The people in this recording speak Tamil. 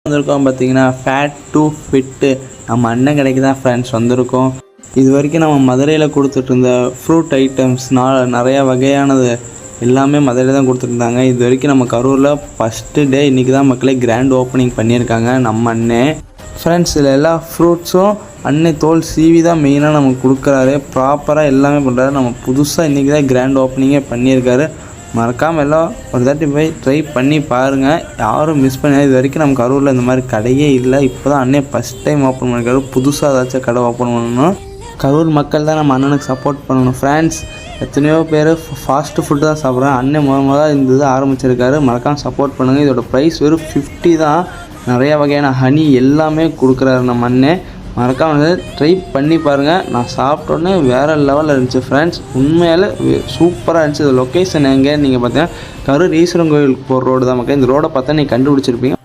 வந்திருக்கோம் பார்த்தீங்கன்னா ஃபேட் டு ஃபிட்டு நம்ம அண்ணன் கடைக்கு தான் ஃப்ரெண்ட்ஸ் வந்திருக்கோம். இது வரைக்கும் நம்ம மதுரையில் கொடுத்துட்டு இருந்த ஃப்ரூட் ஐட்டம்ஸ்னால் நிறையா வகையானது எல்லாமே மதுரையில் தான் கொடுத்துருந்தாங்க. இது வரைக்கும் நம்ம கரூரில் ஃபஸ்ட்டு டே இன்றைக்கி தான் மக்களே கிராண்ட் ஓப்பனிங் பண்ணியிருக்காங்க நம்ம அண்ணன். ஃப்ரெண்ட்ஸ் இதில் எல்லா ஃப்ரூட்ஸும் அன்னை தோல் சீவி தான் மெயினாக நமக்கு கொடுக்குறாரு. ப்ராப்பராக எல்லாமே பண்ணுறாரு. நம்ம புதுசாக இன்றைக்கி தான் கிராண்ட் ஓப்பனிங்கே பண்ணியிருக்காரு. மறக்காமல் எல்லாம் ஒரு தாட்டி போய் ட்ரை பண்ணி பாருங்கள். யாரும் மிஸ் பண்ணாது. இது வரைக்கும் நம்ம கரூரில் இந்த மாதிரி கடையே இல்லை. இப்போ தான் அண்ணே ஃபஸ்ட் டைம் ஓப்பன் பண்ணியிருக்காரு. புதுசாக ஏதாச்சும் கடை ஓப்பன் பண்ணணும். கரூர் மக்கள் தான் நம்ம அண்ணனுக்கு சப்போர்ட் பண்ணணும். ஃப்ரெண்ட்ஸ் எத்தனையோ பேர் ஃபாஸ்ட்டு ஃபுட்டு தான் சாப்பிட்றாங்க. அண்ணன் முதல் இந்த இது ஆரம்பிச்சிருக்காரு. மறக்காமல் சப்போர்ட் பண்ணுங்கள். இதோட ப்ரைஸ் வெறும் 50 தான். நிறையா வகையான ஹனி எல்லாமே கொடுக்குறாரு நம்ம அண்ணன். மறக்காம வந்து ட்ரை பண்ணி பாருங்கள். நான் சாப்பிட்டோன்னே வேறு லெவலில் இருந்துச்சு ஃப்ரெண்ட்ஸ். உண்மையால் சூப்பராக இருந்துச்சு. இது லொக்கேஷன் எங்கே நீங்கள் பார்த்தீங்கன்னா கரூர் ஈஸ்வரன் கோயில் போகிற ரோடு தான் மக்கள். இந்த ரோடை பார்த்தா நீங்கள் கண்டுபிடிச்சிருப்பீங்க.